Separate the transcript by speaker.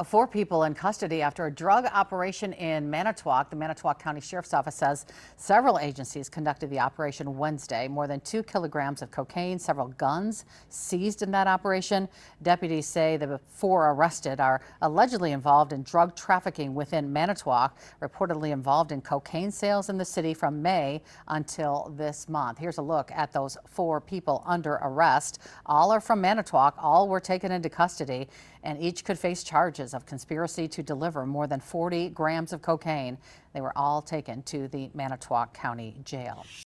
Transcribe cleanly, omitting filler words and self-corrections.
Speaker 1: Four people in custody after a drug operation in Manitowoc. The Manitowoc County Sheriff's Office says several agencies conducted the operation Wednesday. More than 2 kilograms of cocaine, several guns seized in that operation. Deputies say the four arrested are allegedly involved in drug trafficking within Manitowoc, reportedly involved in cocaine sales in the city from May until this month. Here's a look at those four people under arrest. All are from Manitowoc. All were taken into custody, and each could face charges of conspiracy to deliver more than 40 grams of cocaine. They were all taken to the Manitowoc County Jail.